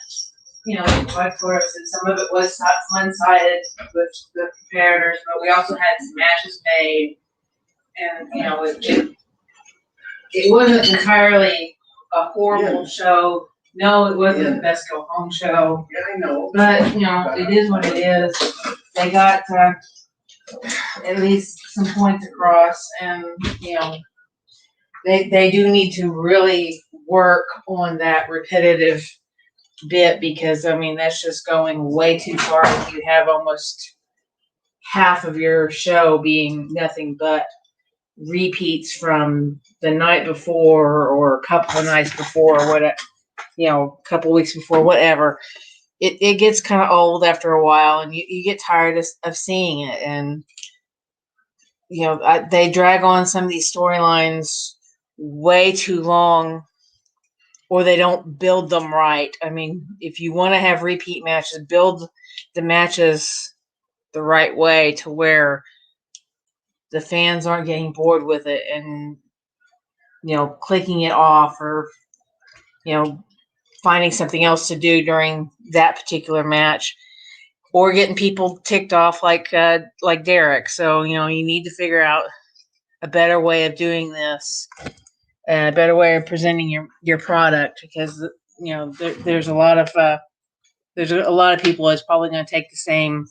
like Flora said, some of it was one-sided with the comparators, but we also had some matches made, and it wasn't entirely a horrible show. No, it wasn't the best go home show. Yeah, I know. But it is what it is. They got at least some points across, and they do need to really work on that repetitive bit because that's just going way too far. If you have almost half of your show being nothing but repeats from the night before or a couple of nights before or whatever, a couple of weeks before, whatever, it gets kind of old after a while, and you get tired of seeing it. And they drag on some of these storylines way too long, or they don't build them right. I mean, if you want to have repeat matches, build the matches the right way to where the fans aren't getting bored with it and clicking it off, or finding something else to do during that particular match, or getting people ticked off like Derek. So you need to figure out a better way of doing this, and a better way of presenting your product, because there's a lot of people that's probably going to take the same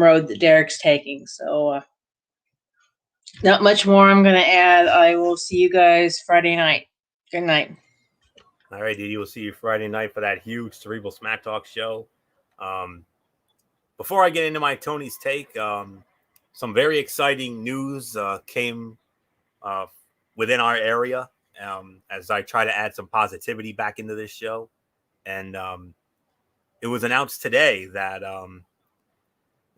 road that Derek's taking. So not much more I'm going to add. I will see you guys Friday night. Good night. All right, Didi, we'll see you Friday night for that huge Cerebral Smack Talk show. Before I get into my Tony's take, some very exciting news came within our area as I try to add some positivity back into this show. And it was announced today that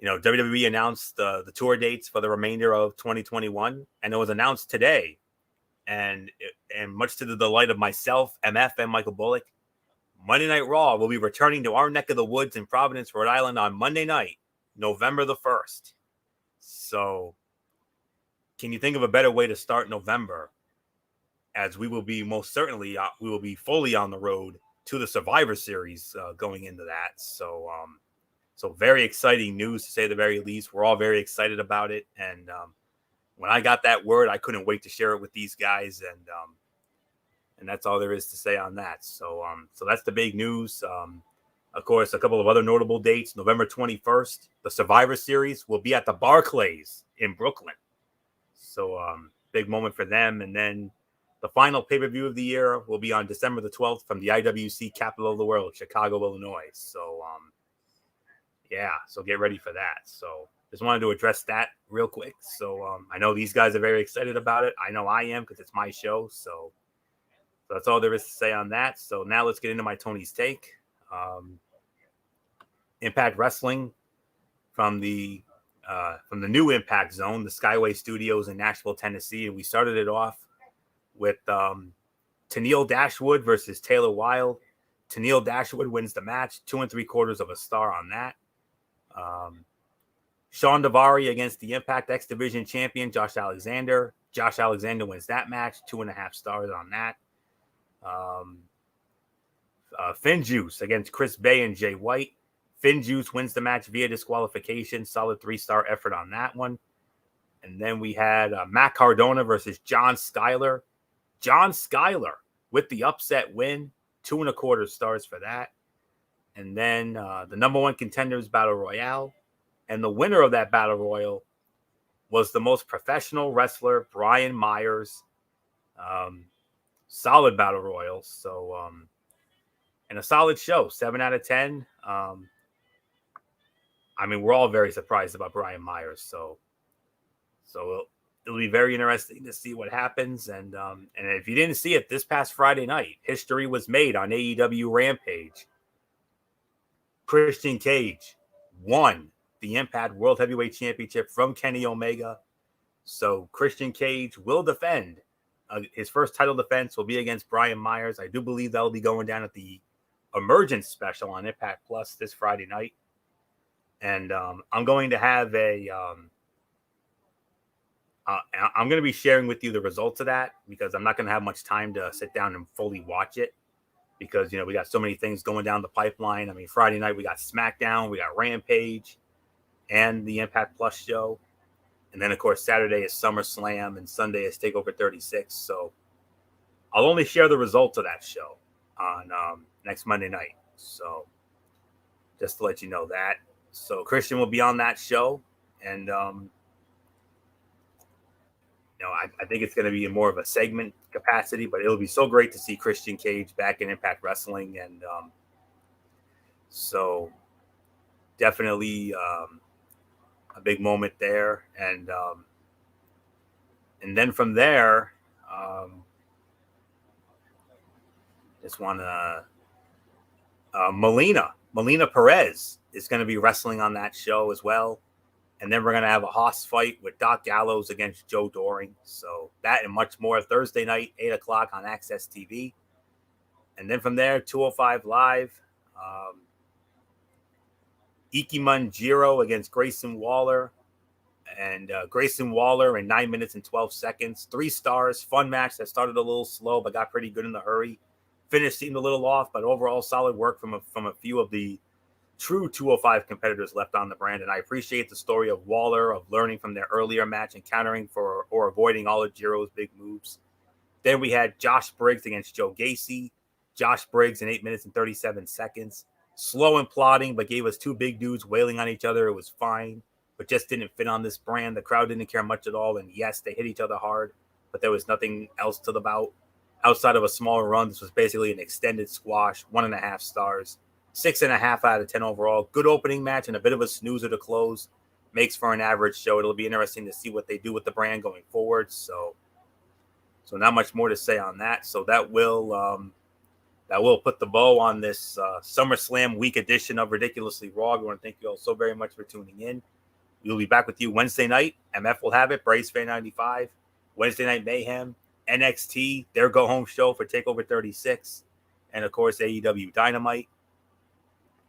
WWE announced the tour dates for the remainder of 2021, and it was announced today. And much to the delight of myself, MF, and Michael Bullock, Monday Night Raw will be returning to our neck of the woods in Providence, Rhode Island on Monday night, November the 1st. So can you think of a better way to start November, as we will be most certainly we will be fully on the road to the Survivor Series going into that. So very exciting news, to say the very least. We're all very excited about it, and when I got that word, I couldn't wait to share it with these guys, and that's all there is to say on that. So that's the big news. Of course, a couple of other notable dates. November 21st, the Survivor Series will be at the Barclays in Brooklyn. So big moment for them. And then the final pay-per-view of the year will be on December the 12th from the IWC capital of the world, Chicago, Illinois. So so get ready for that. So just wanted to address that real quick. So I know these guys are very excited about it. I know I am, because it's my show. So that's all there is to say on that. So now let's get into my Tony's Take. Impact Wrestling from the new Impact Zone, the Skyway Studios in Nashville, Tennessee. And we started it off with Tenille Dashwood versus Taylor Wilde. Tenille Dashwood wins the match, 2 3/4 of a star on that. Sean Daivari against the Impact X Division champion, Josh Alexander. Josh Alexander wins that match, 2.5 stars on that. FinJuice against Chris Bay and Jay White. FinJuice wins the match via disqualification. Solid 3-star effort on that one. And then we had Matt Cardona versus John Skyler. John Skyler with the upset win, 2 1/4 stars for that. And then the number one contenders battle royale. And the winner of that battle royal was the most professional wrestler, Brian Myers. Solid battle royal. So, and a solid show, 7 out of 10. I mean, we're all very surprised about Brian Myers. So it'll be very interesting to see what happens. And if you didn't see it this past Friday night, history was made on AEW Rampage. Christian Cage won the Impact World Heavyweight Championship from Kenny Omega. So Christian Cage will defend. His first title defense will be against Brian Myers. I do believe that'll be going down at the Emergence special on Impact Plus this Friday night. And I'm going to have I'm going to be sharing with you the results of that, because I'm not going to have much time to sit down and fully watch it, because, we got so many things going down the pipeline. I mean, Friday night, we got SmackDown, we got Rampage, and the Impact Plus show. And then, of course, Saturday is SummerSlam, and Sunday is TakeOver 36. So I'll only share the results of that show on next Monday night. So just to let you know that. So Christian will be on that show. And, I think it's going to be in more of a segment capacity, but it'll be so great to see Christian Cage back in Impact Wrestling. And so definitely a big moment there. And then from there, just want to Melina Perez is going to be wrestling on that show as well. And then we're going to have a Haas fight with Doc Gallows against Joe Doring. So that and much more Thursday night, 8 o'clock on Access TV. And then from there, 205 Live. Ike Manjiro against Grayson Waller. And Grayson Waller in 9 minutes and 12 seconds. 3 stars. Fun match that started a little slow, but got pretty good in the hurry. Finish seemed a little off, but overall solid work from a few of the true 205 competitors left on the brand. And I appreciate the story of Waller, of learning from their earlier match and countering for or avoiding all of Jiro's big moves. Then we had Josh Briggs against Joe Gacy. Josh Briggs in 8 minutes and 37 seconds. Slow and plodding, but gave us 2 big dudes wailing on each other. It was fine, but just didn't fit on this brand. The crowd didn't care much at all. And yes, they hit each other hard, but there was nothing else to the bout. Outside of a smaller run, this was basically an extended squash, 1.5 stars. 6.5 out of 10 overall. Good opening match and a bit of a snoozer to close. Makes for an average show. It'll be interesting to see what they do with the brand going forward. So not much more to say on that. So that will that will put the bow on this SummerSlam week edition of Ridiculously Raw. We want to thank you all so very much for tuning in. We'll be back with you Wednesday night. MF will have it. Braves Fan 95. Wednesday Night Mayhem. NXT, their go-home show for TakeOver 36. And, of course, AEW Dynamite.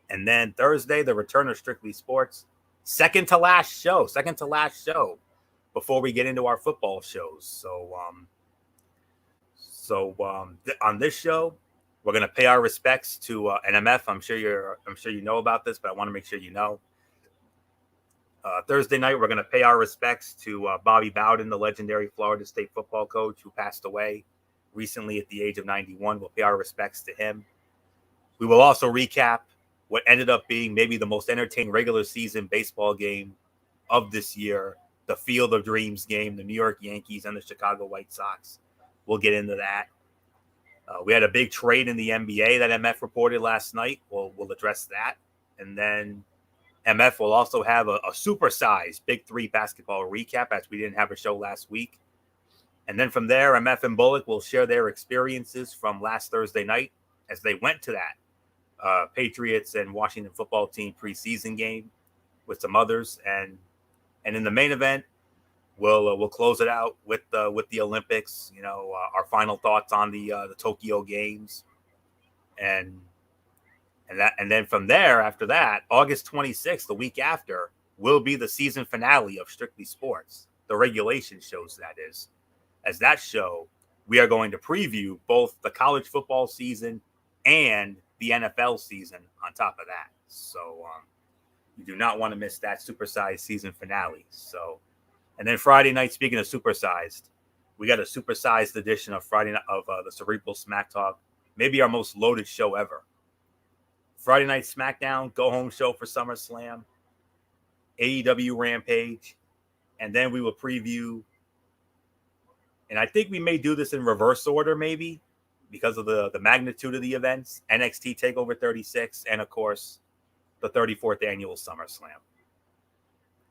And then Thursday, the return of Strictly Sports. Second to last show before we get into our football shows. So on this show, we're going to pay our respects to NMF. I'm sure you know about this, but I want to make sure you know. Thursday night, we're going to pay our respects to Bobby Bowden, the legendary Florida State football coach who passed away recently at the age of 91. We'll pay our respects to him. We will also recap what ended up being maybe the most entertaining regular season baseball game of this year, the Field of Dreams game, the New York Yankees and the Chicago White Sox. We'll get into that. We had a big trade in the NBA that MF reported last night. We'll address that. And then MF will also have a supersized Big Three basketball recap, as we didn't have a show last week. And then from there, MF and Bullock will share their experiences from last Thursday night as they went to that Patriots and Washington football team preseason game with some others. And in the main event, we'll close it out with the Olympics. You know, our final thoughts on the Tokyo Games, and then from there, after that, August 26th, the week after, will be the season finale of Strictly Sports, the regulation shows, that is. As that show, we are going to preview both the college football season and the NFL season on top of that. So you do not want to miss that supersized season finale. So, and then Friday night, speaking of supersized, we got a supersized edition of Friday night of the Cerebral Smack Talk, maybe our most loaded show ever. Friday Night SmackDown, go-home show for SummerSlam, AEW Rampage, and then we will preview, and I think we may do this in reverse order maybe because of the magnitude of the events, NXT TakeOver 36, and, of course, the 34th annual SummerSlam.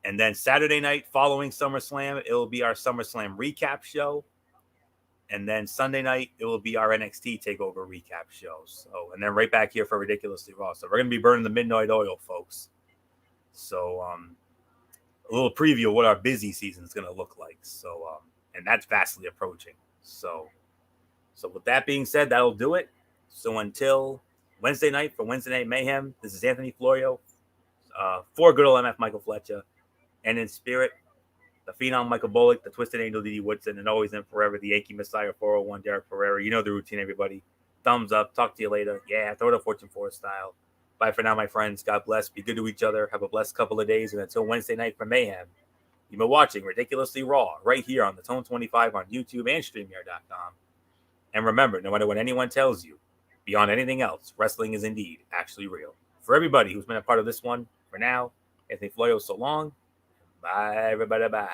And then Saturday night following SummerSlam, it will be our SummerSlam recap show. And then Sunday night, it will be our NXT TakeOver recap show. So, and then right back here for Ridiculously Raw. So we're going to be burning the midnight oil, folks. So a little preview of what our busy season is going to look like. So, and that's fastly approaching. So with that being said, that'll do it. So until Wednesday night for Wednesday Night Mayhem, this is Anthony Florio, for good old MF Michael Fletcher, and in spirit, the Phenom Michael Bullock, the Twisted Angel D.D. Woodson, and always and forever, the Yankee Messiah 401 Derek Pereira. You know the routine, everybody. Thumbs up. Talk to you later. Yeah, throw it a Fortune 4 style. Bye for now, my friends. God bless. Be good to each other. Have a blessed couple of days. And until Wednesday night for Mayhem, you've been watching Ridiculously Raw right here on the Tone 25 on YouTube and StreamYard.com. And remember, no matter what anyone tells you, beyond anything else, wrestling is indeed actually real. For everybody who's been a part of this one, for now, Anthony Florio, so long. Bye, everybody. Bye.